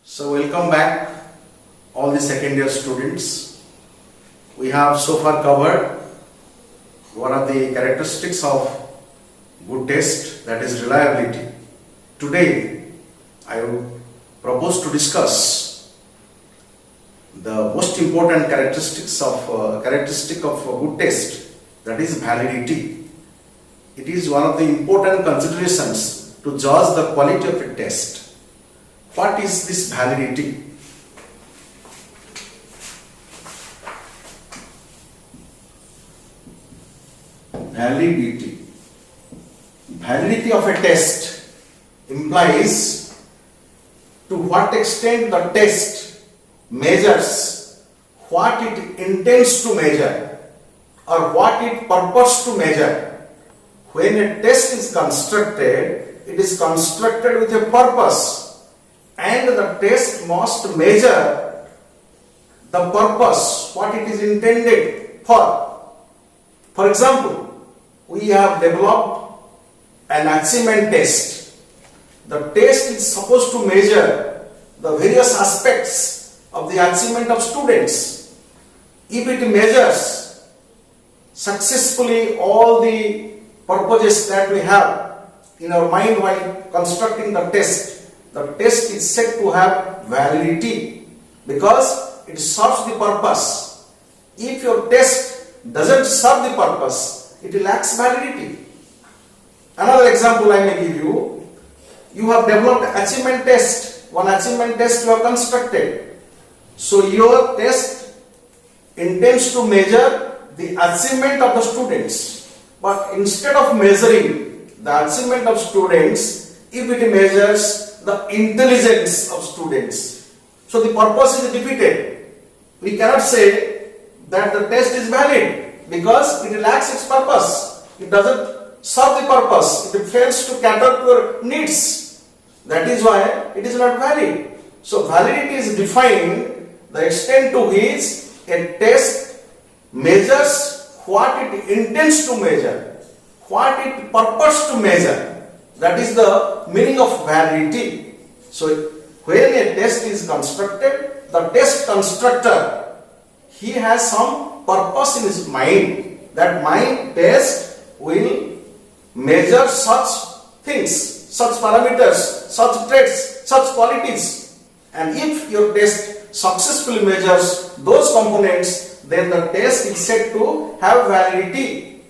So welcome back all the second year students. We have so far covered one of the characteristics of good test, that is reliability. Today I would propose to discuss the most important characteristic of a good test, that is validity. It is one of the important considerations to judge the quality of a test. What is this validity? Validity of a test implies to what extent the test measures what it intends to measure or what it purports to measure. When a test is constructed, it is constructed with a purpose, and the test must measure the purpose, what it is intended for. For example, we have developed an achievement test. The test is supposed to measure the various aspects of the achievement of students. If it measures successfully all the purposes that we have in our mind while constructing the test is said to have validity because it serves the purpose. If your test doesn't serve the purpose, it lacks validity. Another example I may give you. You have developed achievement test. One achievement test you have constructed. So your test intends to measure the achievement of the students. But instead of measuring the achievement of students, if it measures the intelligence of students, so the purpose is defeated. We cannot say that the test is valid because it lacks its purpose. It doesn't serve the purpose. It fails to cater to your needs. That is why it is not valid. So validity is defined the extent to which a test measures what it intends to measure, what it purports to measure. That is the meaning of validity. So when a test is constructed, the test constructor, he has some purpose in his mind. That my test will measure such things, such parameters, such traits, such qualities. And if your test successfully measures those components, then the test is said to have validity.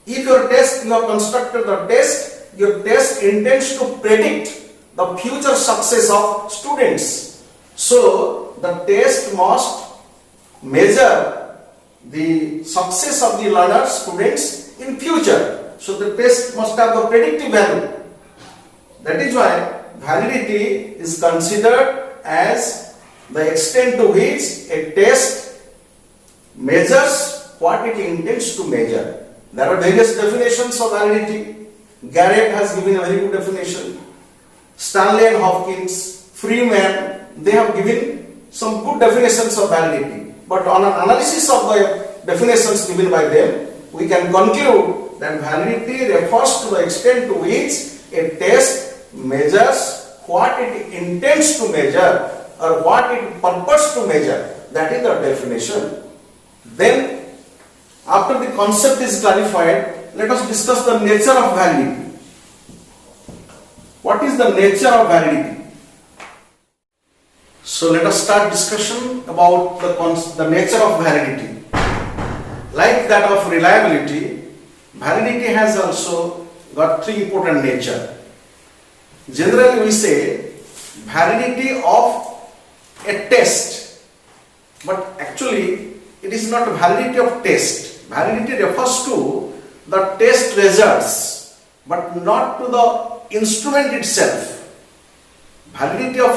If your test, you have constructed the test, your test intends to predict the future success of students. So the test must measure the success of the learners, students in future. So the test must have the predictive value. That is why validity is considered as the extent to which a test measures what it intends to measure. There are various definitions of validity. Garrett has given a very good definition. Stanley and Hopkins, Freeman, they have given some good definitions of validity. But on an analysis of the definitions given by them, we can conclude that validity refers to the extent to which a test measures what it intends to measure or what it purports to measure. That is the definition. Then, after the concept is clarified, let us discuss the nature of validity. What is the nature of validity? So let us start discussion about the nature of validity. Like that of reliability, validity has also got three important nature. Generally we say validity of a test, but actually it is not validity of test. Validity refers to the test results, but not to the instrument itself. Validity of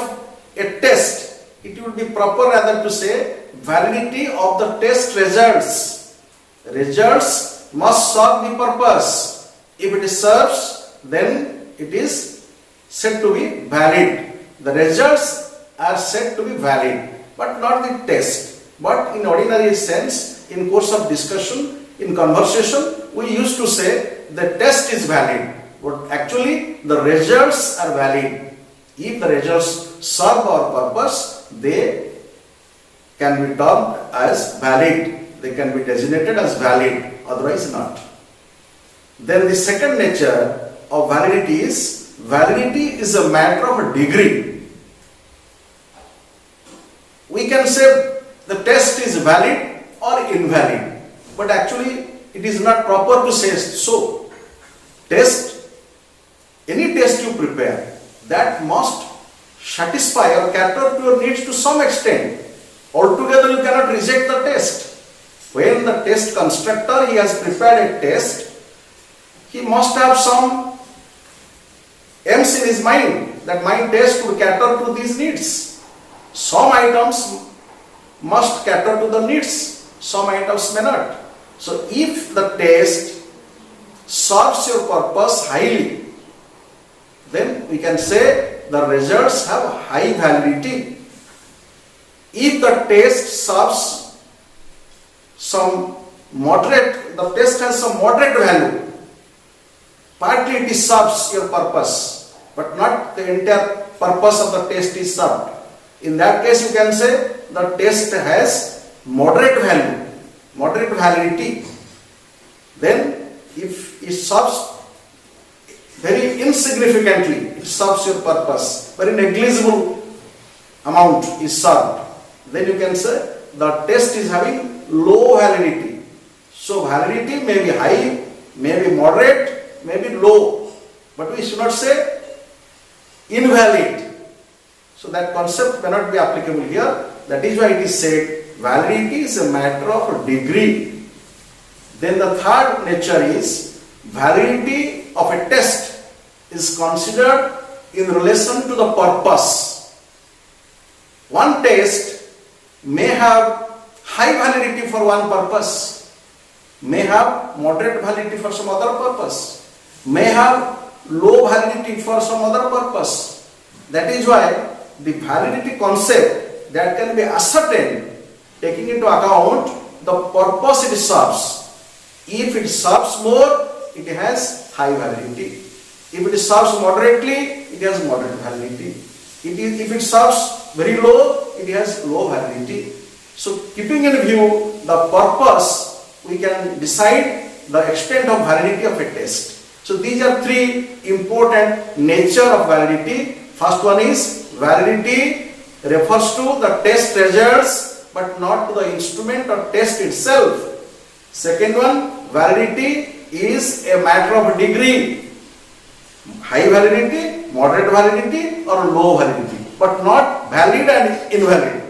a test, it would be proper rather to say validity of the test results. Results must serve the purpose. If it serves, then it is said to be valid. The results are said to be valid, but not the test. But in ordinary sense, in course of discussion, in conversation, we used to say the test is valid, but actually the results are valid. If the results serve our purpose, they can be termed as valid. They can be designated as valid, otherwise not. Then the second nature of validity is a matter of a degree. We can say the test is valid or invalid, but actually it is not proper to say so. Any test you prepare, that must satisfy or cater to your needs to some extent. Altogether you cannot reject the test. When the test constructor, he has prepared a test, he must have some aims in his mind, that my test would cater to these needs. Some items must cater to the needs, some items may not. So if the test serves your purpose highly, then we can say the results have high validity. If the test serves the test has some moderate value, partly it serves your purpose, but not the entire purpose of the test is served. In that case, you can say the test has moderate value, moderate validity. Then, if it serves very insignificantly, it serves your purpose, very negligible amount is served, then you can say the test is having low validity. So validity may be high, may be moderate, may be low, but we should not say invalid. So that concept cannot be applicable here. That is why it is said validity is a matter of a degree. Then the third nature is validity of a test is considered in relation to the purpose. One test may have high validity for one purpose, may have moderate validity for some other purpose, may have low validity for some other purpose. That is why the validity concept that can be ascertained taking into account the purpose it serves. If it serves more, it has high validity. If it serves moderately, it has moderate validity. If it serves very low, it has low validity. So keeping in view the purpose, we can decide the extent of validity of a test. So these are three important nature of validity. First one is validity refers to the test results but not to the instrument or test itself. Second one, validity is a matter of degree. High validity, moderate validity or low validity, but not valid and invalid.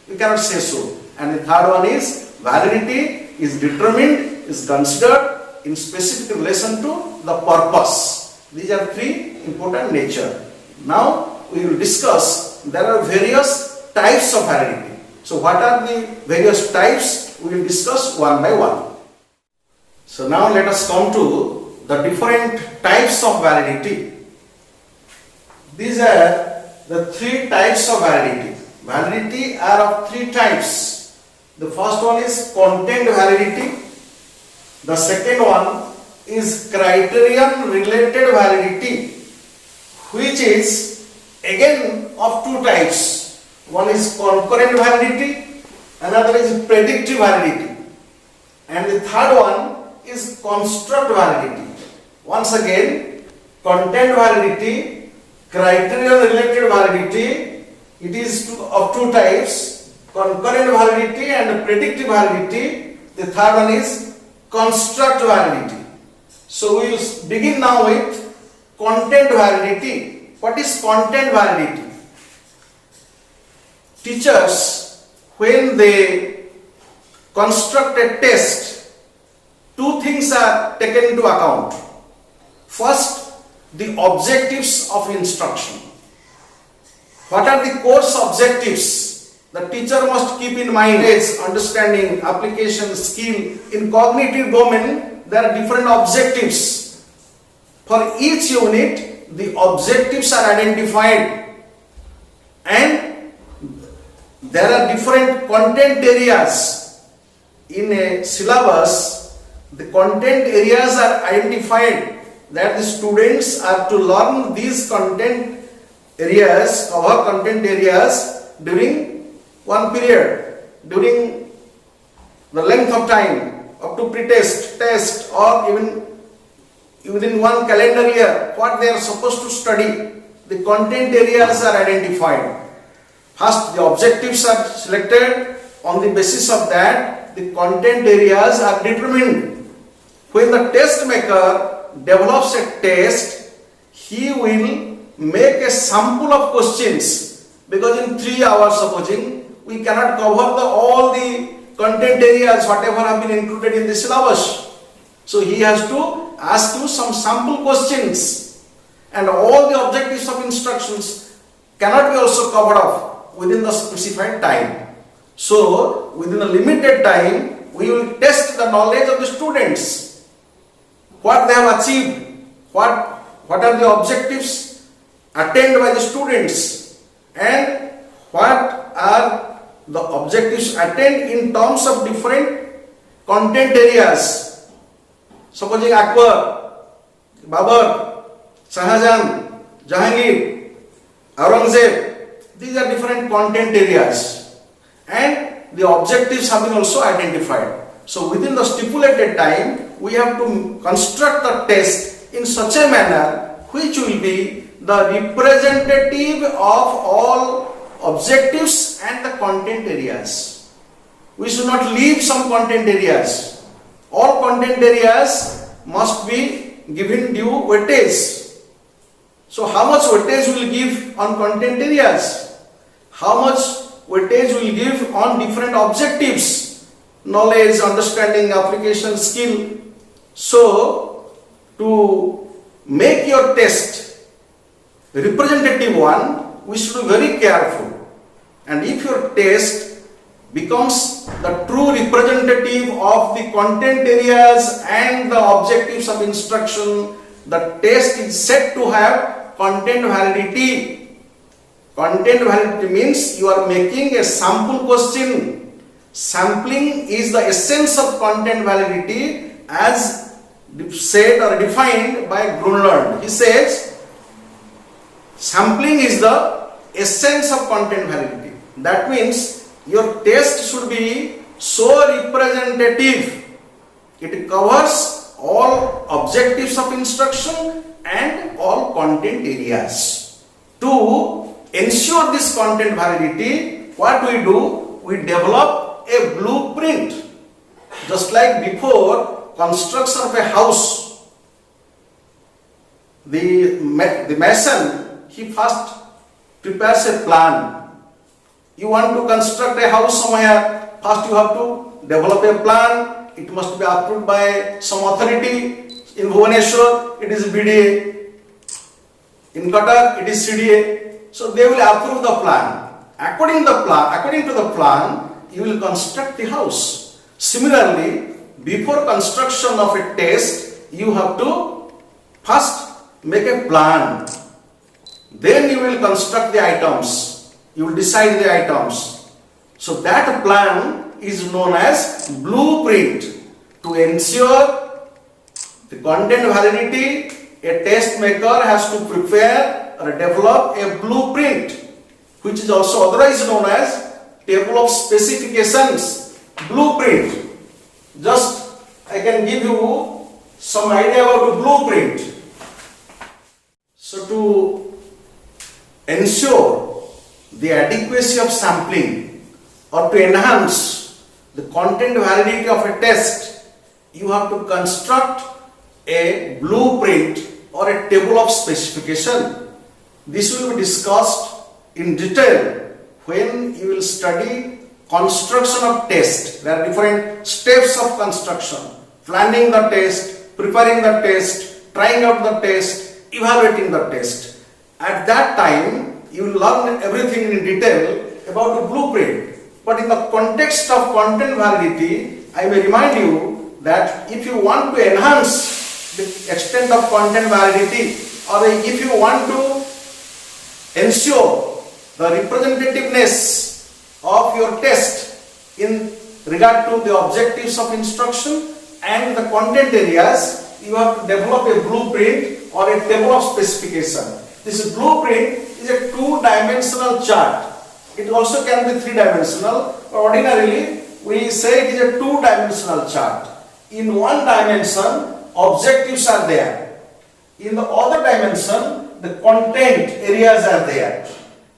We cannot say so. And the third one is validity is determined, is considered in specific relation to the purpose. These are three important nature. Now we will discuss, there are various types of validity. So what are the various types? We will discuss one by one. So now let us come to the different types of validity. These are the three types of validity. Validity are of three types. The first one is content validity. The second one is criterion related validity, which is again of two types. One is concurrent validity, another is predictive validity, and the third one is construct validity. Once again, content validity, criterion related validity, it is of two types, concurrent validity and predictive validity. The third one is construct validity. So we will begin now with content validity. What is content validity? Teachers, when they construct a test, two things are taken into account. First, the objectives of instruction. What are the course objectives? The teacher must keep in mind its understanding, application, skill. In cognitive domain, there are different objectives. For each unit, the objectives are identified, and there are different content areas. In a syllabus, the content areas are identified that the students are to learn these content areas, cover content areas during one period, during the length of time up to pre-test, test, or even within one calendar year, what they are supposed to study. The content areas are identified. First, the objectives are selected. On the basis of that, the content areas are determined. When the test maker develops a test, he will make a sample of questions, because in 3 hours, supposing, we cannot cover all the content areas whatever have been included in the syllabus. So he has to ask you some sample questions, and all the objectives of instructions cannot be also covered up within the specified time. So within a limited time, we will test the knowledge of the students, what they have achieved, what are the objectives attained by the students, and what are the objectives attained in terms of different content areas. Supposing Akbar, Babur, Shahjahan, Jahangir, Aurangzeb, these are different content areas, and the objectives have been also identified. So within the stipulated time, we have to construct the test in such a manner which will be the representative of all objectives and the content areas. We should not leave some content areas. All content areas must be given due weightage. So how much weightage will give on content areas? How much weightage will give on different objectives? Knowledge, understanding, application, skill. So to make your test representative one, we should be very careful. And if your test becomes the true representative of the content areas and the objectives of instruction, the test is said to have content validity. Content validity means you are making a sample question. Sampling is the essence of content validity as said or defined by Grunlund. He says sampling is the essence of content validity. That means your test should be so representative. It covers all objectives of instruction and all content areas. To ensure this content validity, what we do? We develop a blueprint. Just like before construction of a house, the mason, he first prepares a plan. You want to construct a house somewhere, first you have to develop a plan. It must be approved by some authority. In Bhubaneswar, it is B.ED. In Cuttack, it is CDA. So they will approve the plan. According to the plan, you will construct the house. Similarly, before construction of a test, you have to first make a plan. Then you will construct the items. You will decide the items. So that plan is known as blueprint. To ensure the content validity, a test maker has to prepare or develop a blueprint, which is also otherwise known as table of specifications. Blueprint. Just I can give you some idea about the blueprint. So to ensure the adequacy of sampling or to enhance the content validity of a test, you have to construct a blueprint or a table of specification. This will be discussed in detail when you will study construction of test. There are different steps of construction: planning the test, preparing the test, trying out the test, evaluating the test. At that time, you will learn everything in detail about the blueprint. But in the context of content validity, I may remind you that if you want to enhance the extent of content validity, or if you want to ensure the representativeness of your test in regard to the objectives of instruction and the content areas, you have to develop a blueprint or a table of specification. This blueprint is a two-dimensional chart. It also can be three-dimensional, but ordinarily we say it is a two-dimensional chart. In one dimension, objectives are there. In the other dimension, the content areas are there.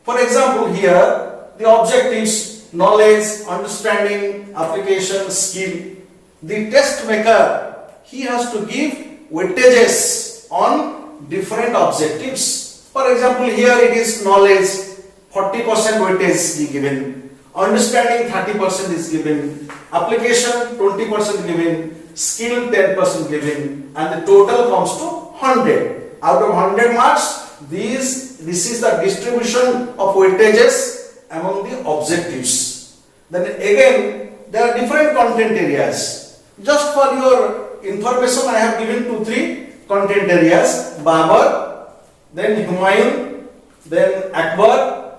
For example, here the objectives: knowledge, understanding, application, skill. The test maker, he has to give weightages on different objectives. For example, here it is knowledge, 40% weightage is given, understanding 30% is given, application 20% given, skill 10% given, and the total comes to 100. Out of 100 marks, this is the distribution of weightages among the objectives. Then again, there are different content areas. Just for your information, I have given 2-3 content areas: Babar, then Humayun, then Akbar.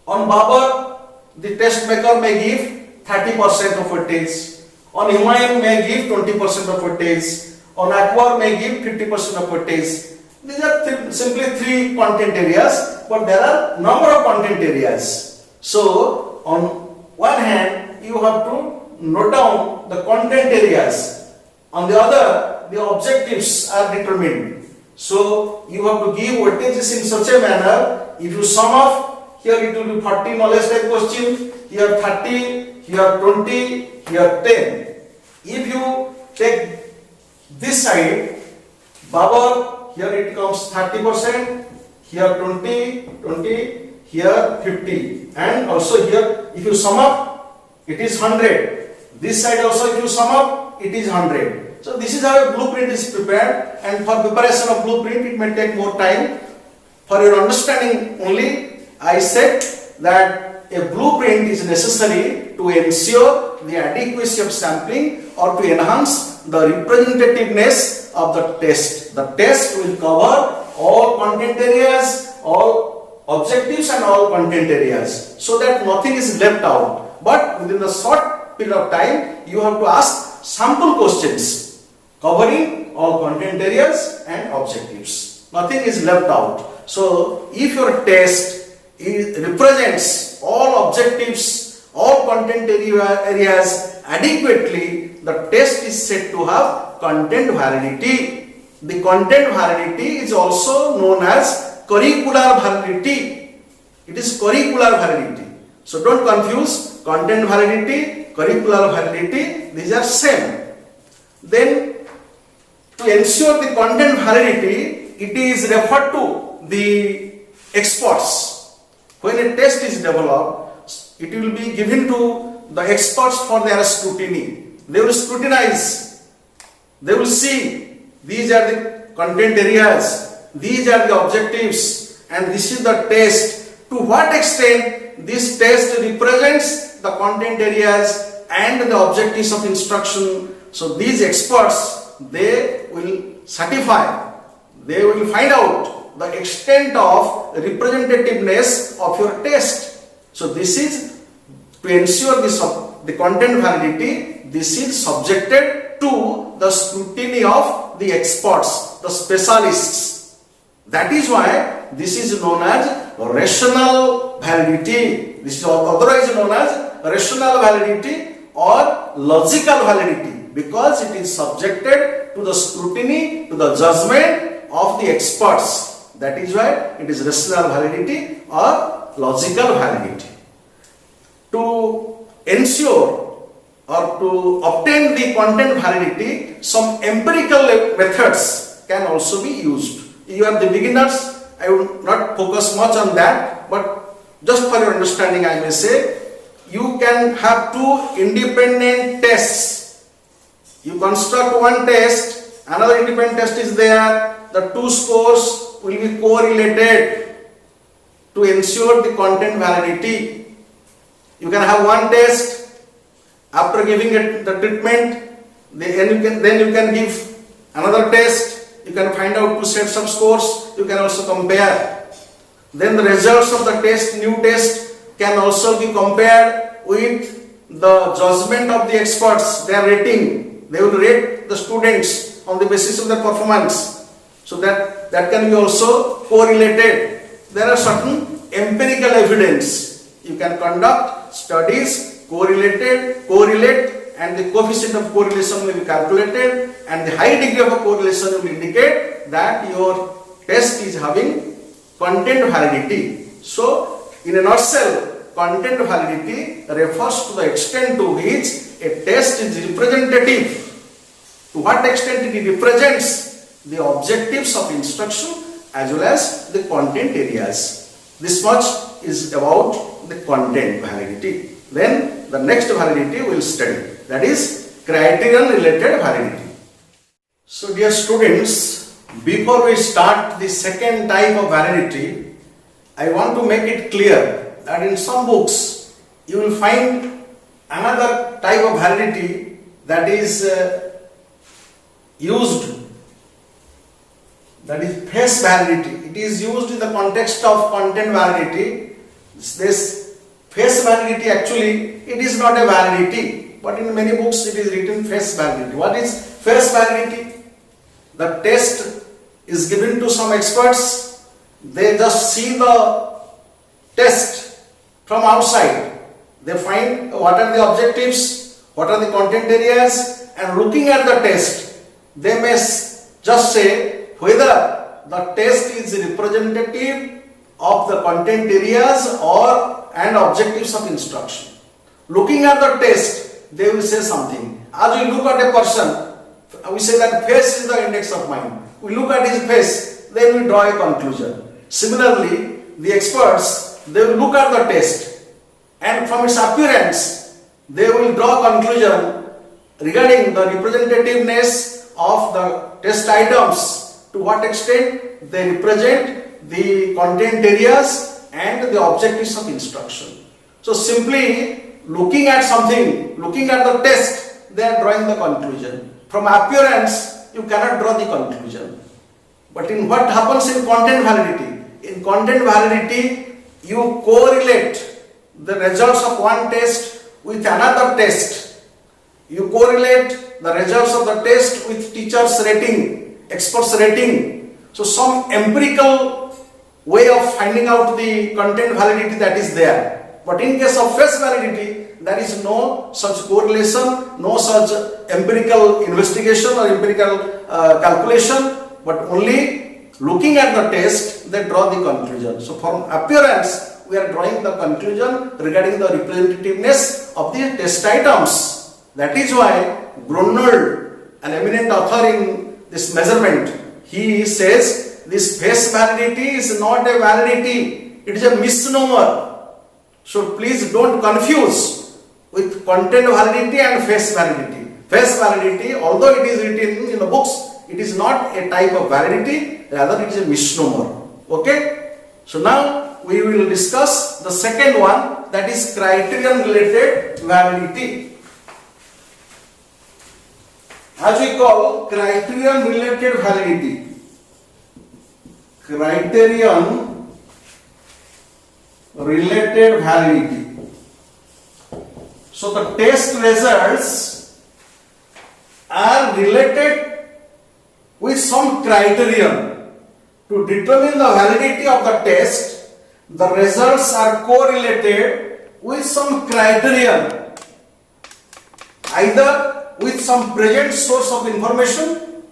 On Babar, the test maker may give 30% of weightage. On Humayun may give 20% of weightage. On Akbar may give 50% of weightage. These are simply 3 content areas, but there are number of content areas. So, on one hand, you have to note down the content areas. On the other, the objectives are determined. So, you have to give weightages in such a manner. If you sum up, here it will be 40 knowledge type question, here 30, here 20, here 10. If you take this side, Babar, here it comes 30%, here 20, here 50, and also here if you sum up, it is 100. This side also if you sum up, it is 100. So this is how a blueprint is prepared, and for preparation of blueprint it may take more time. For your understanding only, I said that a blueprint is necessary to ensure the adequacy of sampling or to enhance the representativeness of the test. The test will cover all content areas, all objectives and all content areas, so that nothing is left out. But within a short period of time, you have to ask sample questions covering all content areas and objectives. Nothing is left out. So if your test represents all objectives, all content areas adequately, the test is said to have content validity. The content validity is also known as curricular validity. It is curricular validity. So don't confuse content validity, curricular validity, these are same. Then to ensure the content validity, it is referred to the experts. When a test is developed, it will be given to the experts for their scrutiny. They will scrutinize. They will see these are the content areas, these are the objectives, and this is the test. To what extent this test represents the content areas and the objectives of instruction. So these experts, they will certify, they will find out the extent of representativeness of your test. So this is to ensure this the content validity. This is subjected to the scrutiny of the experts, the specialists. That is why this is known as rational validity. This is otherwise known as rational validity or logical validity, because it is subjected to the scrutiny, to the judgment of the experts. That is why it is rational validity or logical validity. To ensure or to obtain the content validity, some empirical methods can also be used. You are the beginners, I will not focus much on that, but just for your understanding I may say, you can have 2 independent tests. You construct one test, another independent test is there, the 2 scores will be correlated to ensure the content validity. You can have one test, after giving it the treatment, then you can give another test, you can find out 2 sets of scores, you can also compare. Then the results of the test, new test, can also be compared with the judgment of the experts, their rating. They will rate the students on the basis of their performance. So that can be also correlated. there are certain empirical evidence. You can conduct studies, correlate, and the coefficient of correlation will be calculated, and the high degree of correlation will indicate that your test is having content validity. So, in a nutshell, content validity refers to the extent to which a test is representative, to what extent it represents the objectives of instruction as well as the content areas. This much is about the content validity. Then the next validity we will study, that is criterion related validity. So dear students, before we start the second type of validity, I want to make it clear that in some books you will find another type of validity that is used, that is face validity. It is used in the context of content validity. This face validity, actually it is not a validity, but in many books it is written face validity. What is face validity? The test is given to some experts, they just see the test from outside, they find what are the objectives, what are the content areas, and looking at the test, they may just say whether the test is representative of the content areas and objectives of instruction. Looking at the test, they will say something. As we look at a person, we say that face is the index of mind. We look at his face, then we draw a conclusion. Similarly, the experts, they will look at the test, and from its appearance, they will draw a conclusion regarding the representativeness of the test items, to what extent they represent the content areas and the objectives of instruction. So simply looking at something, looking at the test, they are drawing the conclusion. From appearance, you cannot draw the conclusion. But in what happens in content validity? In content validity, you correlate the results of one test with another test. You correlate the results of the test with teachers' rating, experts' rating. So some empirical way of finding out the content validity that is there. But in case of face validity, there is no such correlation, no such empirical investigation or empirical calculation, but only looking at the test, they draw the conclusion. So from appearance, we are drawing the conclusion regarding the representativeness of the test items. That is why Brunner, an eminent author in this measurement, he says this face validity is not a validity, it is a misnomer. So please don't confuse with content validity and face validity. Face validity, although it is written in the books, it is not a type of validity, rather it is a misnomer. Okay? So now we will discuss the second one, that is criterion related validity. As we call criterion related validity. Criterion related validity. So the test results are related with some criterion. To determine the validity of the test, the results are correlated with some criterion, either with some present source of information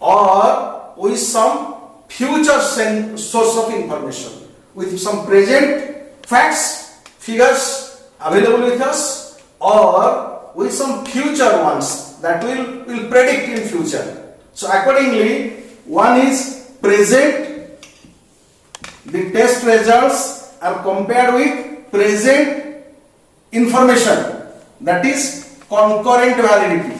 or with some future source of information, with some present facts, figures available with us, or with some future ones that will predict in future. So accordingly, one is present, the test results are compared with present information, that is concurrent validity.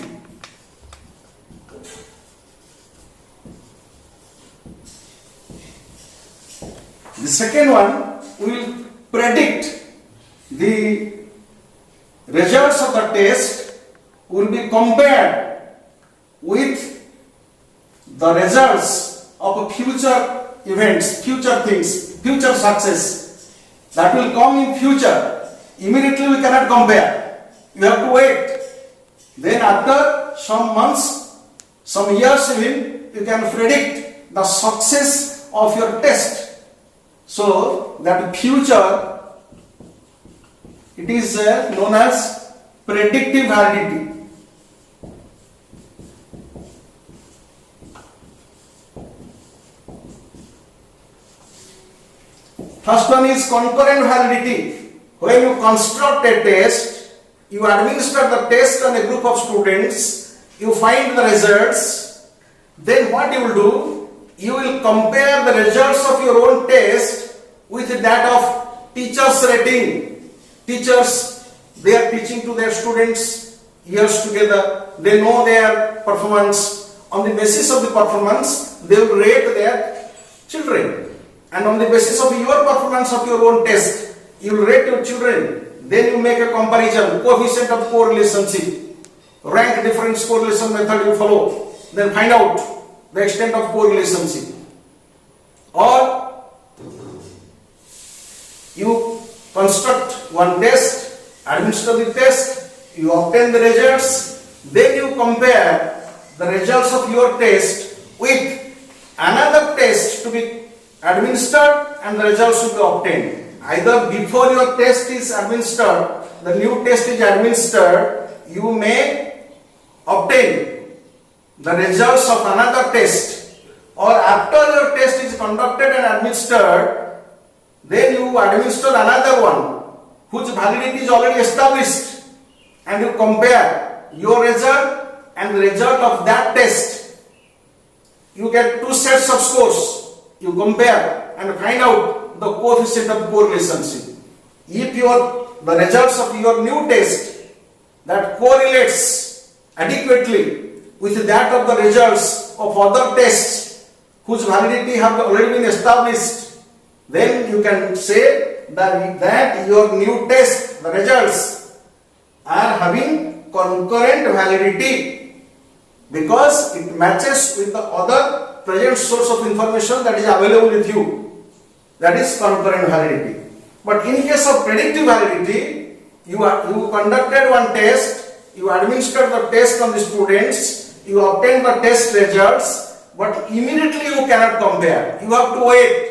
The second one will predict the results of the test will be compared with the results of future events, future things, future success that will come in future. Immediately we cannot compare. You have to wait. Then after some months, some years even, you can predict the success of your test. So that future, it is known as predictive validity. First one is concurrent validity. When you construct a test, you administer the test on a group of students, you find the results, then what you will do, you will compare the results of your own test with that of teachers' rating. Teachers, they are teaching to their students years together, they know their performance. On the basis of the performance, they will rate their children. And on the basis of your performance of your own test, you will rate your children. Then you make a comparison, coefficient of correlationship, rank difference correlation method you follow. Then find out the extent of correlationship. Or you construct one test, administer the test, you obtain the results, then you compare the results of your test with another test to be administered and the results should be obtained. Either before your test is administered, the new test is administered, you may obtain the results of another test, or after your test is conducted and administered, then you administer another one whose validity is already established, and you compare your result and the result of that test. You get two sets of scores. You compare and find out the coefficient of correlationship. If the results of your new test that correlates adequately with that of the results of other tests whose validity have already been established, then you can say that your new test, the results, are having concurrent validity because it matches with the other present source of information that is available with you. That is concurrent validity. But in case of predictive validity, you conducted one test, you administered the test on the students, you obtained the test results, but immediately you cannot compare. You have to wait.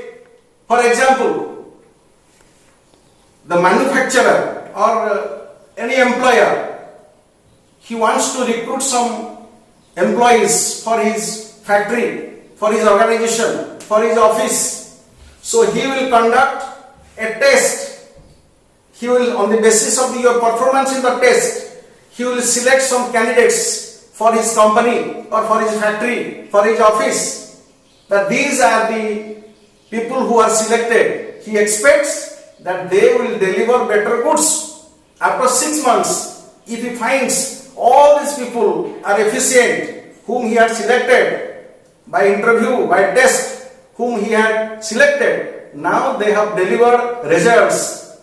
For example, the manufacturer or any employer, he wants to recruit some employees for his factory, for his organization, for his office. So he will conduct a test. He will, on the basis of your performance in the test, he will select some candidates for his company or for his factory, for his office. That these are the people who are selected. He expects that they will deliver better goods. After 6 months, if he finds all these people are efficient, whom he had selected, by interview, by test, whom he had selected, now they have delivered results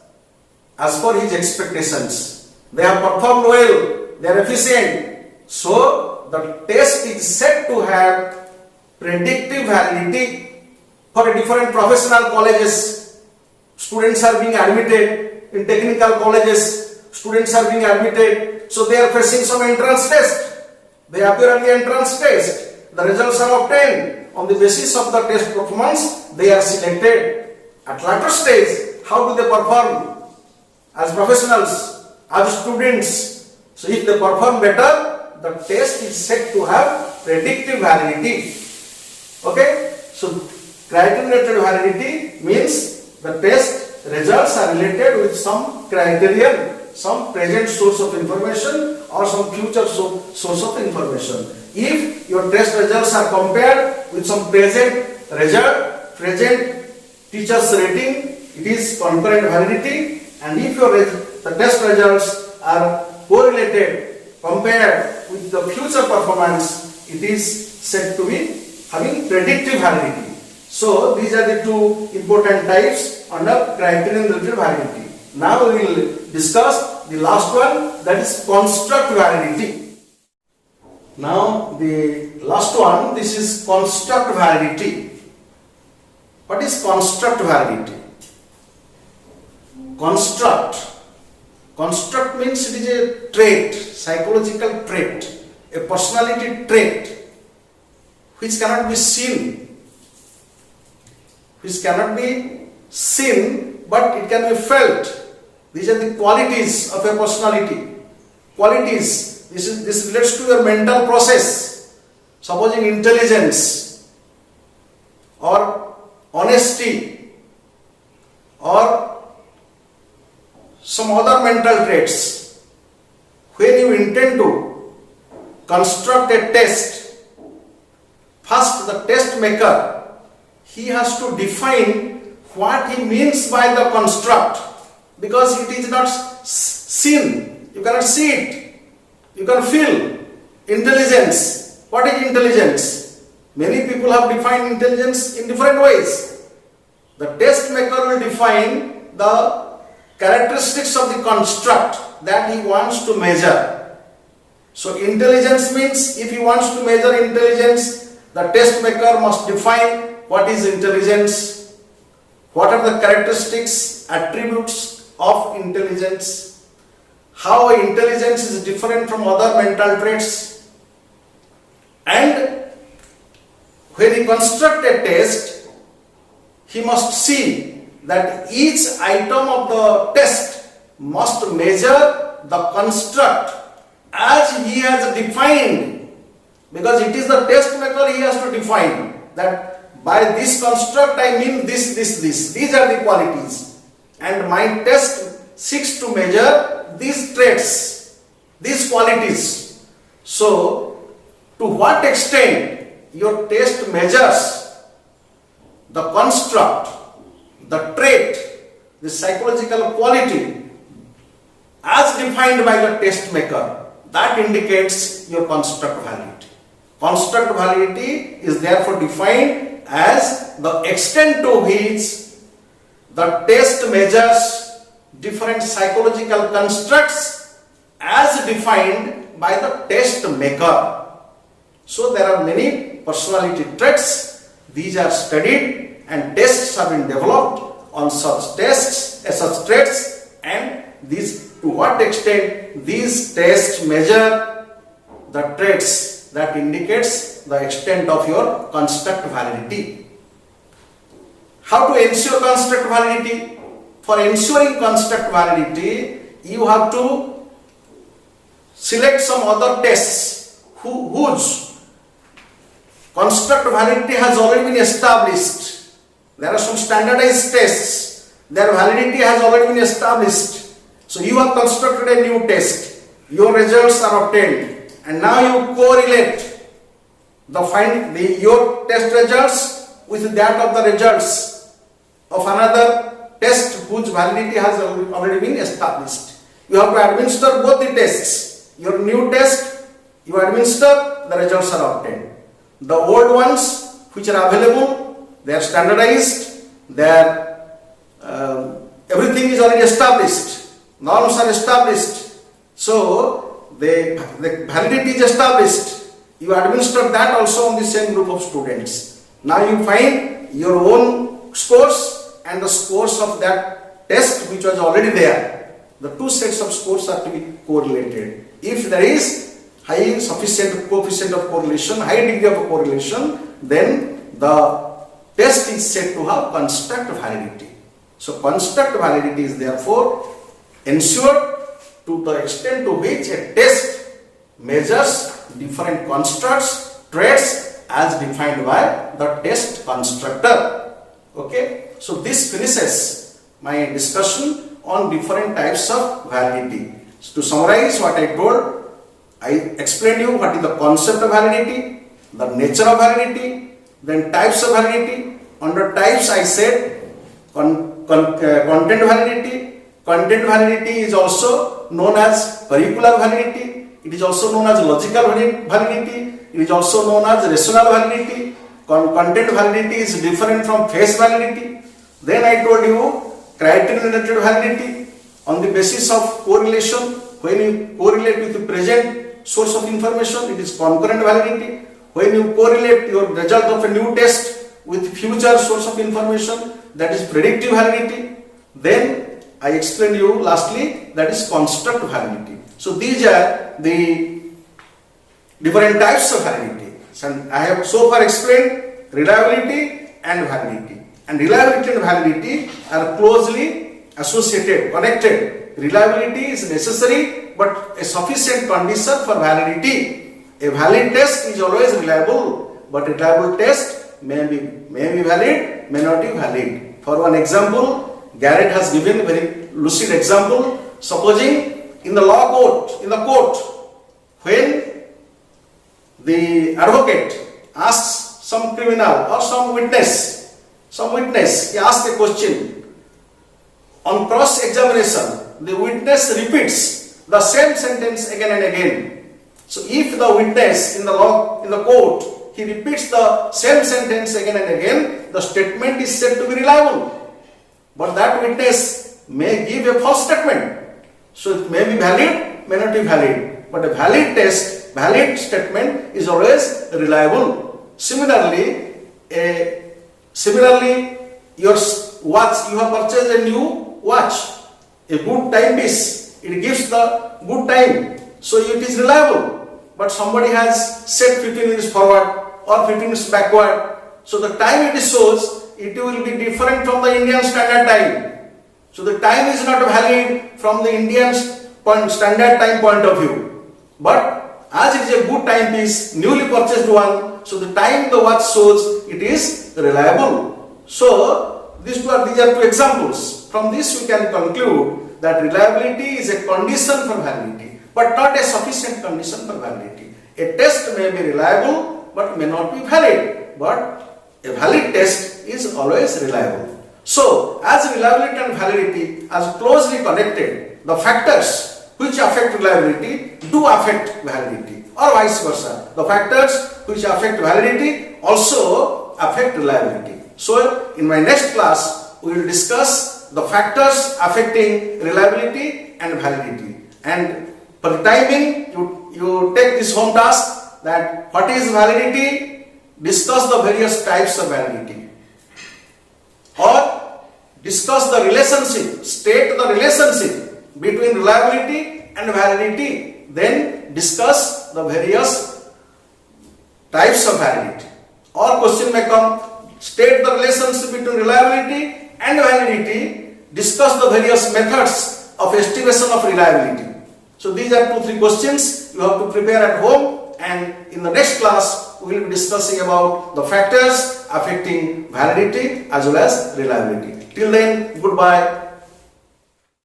as per his expectations. They have performed well, they are efficient. So the test is said to have predictive validity. For different professional colleges, students are being admitted. In technical colleges, students are being admitted. So they are facing some entrance test. They appear at the entrance test. The results are obtained. On the basis of the test performance, they are selected. At later stage, how do they perform? As professionals, as students. So if they perform better, the test is said to have predictive validity. Okay? So criterion related validity means the test results are related with some criterion, some present source of information or some future source of information. If your test results are compared with some present result, present teacher's rating, it is concurrent validity. And if the test results are correlated, compared with the future performance, it is said to be having predictive validity. So these are the two important types under criterion related validity. Now we will discuss the last one, that is construct validity. Now the last one, this is construct validity. What is construct validity? Construct means it is a trait, psychological trait, a personality trait which cannot be seen, which cannot be seen, but it can be felt. These are the qualities of a personality. Qualities. This relates to your mental process. Supposing intelligence or honesty or some other mental traits. When you intend to construct a test, first the test maker, he has to define what he means by the construct, because it is not seen. You cannot see it. You can feel. Intelligence. What is intelligence? Many people have defined intelligence in different ways. The test maker will define the characteristics of the construct that he wants to measure. So intelligence means, if he wants to measure intelligence, the test maker must define what is intelligence, what are the characteristics, attributes of intelligence, how intelligence is different from other mental traits, and when he constructs a test, he must see that each item of the test must measure the construct as he has defined, because it is the test maker, he has to define that by this construct I mean this. These are the qualities, and my test seeks to measure these traits, these qualities. So, to what extent your test measures the construct, the trait, the psychological quality as defined by the test maker, that indicates your construct validity. Construct validity is therefore defined as the extent to which the test measures different psychological constructs as defined by the test maker. So there are many personality traits. These are studied and tests have been developed on such tests, such traits, and these, to what extent these tests measure the traits that indicates the extent of your construct validity. How to ensure construct validity? For ensuring construct validity, you have to select some other tests whose construct validity has already been established. There are some standardized tests, their validity has already been established. So you have constructed a new test, your results are obtained, and now you correlate your test results with that of the results of another test whose validity has already been established. You have to administer both the tests. Your new test, you administer, the results are obtained. The old ones which are available, they are standardized, everything is already established, norms are established, so the validity is established. You administer that also on the same group of students. Now you find your own scores and the scores of that test which was already there. The two sets of scores are to be correlated. If there is high sufficient coefficient of correlation, high degree of correlation, then the test is said to have construct validity. So construct validity is therefore ensured to the extent to which a test measures different constructs, traits as defined by the test constructor. Okay, so this finishes my discussion on different types of validity. So to summarize what I told, I explained you what is the concept of validity, the nature of validity, then types of validity. Under types I said content validity. Content validity is also known as curricular validity. It is also known as logical validity. It is also known as rational validity. Content validity is different from face validity. Then I told you criterion related validity on the basis of correlation. When you correlate with the present source of information, it is concurrent validity. When you correlate your result of a new test with future source of information, that is predictive validity. Then I explained you lastly, that is construct validity. So these are the different types of validity. So I have so far explained reliability and validity. And reliability and validity are closely associated, connected. Reliability is necessary but a sufficient condition for validity. A valid test is always reliable, but a reliable test may be valid, may not be valid. For one example, Garrett has given a very lucid example. Supposing in the court, when the advocate asks some criminal or some witness, he asks a question. On cross-examination, the witness repeats the same sentence again and again. So if the witness in the court, he repeats the same sentence again and again, the statement is said to be reliable. But that witness may give a false statement. So it may be valid, may not be valid. But a valid statement is always reliable. Similarly, your watch, you have purchased a new watch, a good timepiece. It gives the good time, so it is reliable. But somebody has set 15 minutes forward or 15 minutes backward, so the time it shows, it will be different from the Indian standard time. So the time is not valid from the Indian standard time point of view. But as it is a good timepiece, newly purchased one, so the time the watch shows, it is reliable. So these are two examples. From this we can conclude that reliability is a condition for validity, but not a sufficient condition for validity. A test may be reliable but may not be valid, but a valid test is always reliable. So as reliability and validity are closely connected, the factors which affect reliability do affect validity, or vice versa. The factors which affect validity also affect reliability. So in my next class, we will discuss the factors affecting reliability and validity. And for the time being, you take this home task, that what is validity, discuss the various types of validity, or discuss the relationship, state the relationship between reliability and validity, then discuss the various types of validity. Or question may come, state the relationship between reliability and validity, discuss the various methods of estimation of reliability. So these are 2-3 questions you have to prepare at home, and in the next class we will be discussing about the factors affecting validity as well as reliability. Till then, goodbye.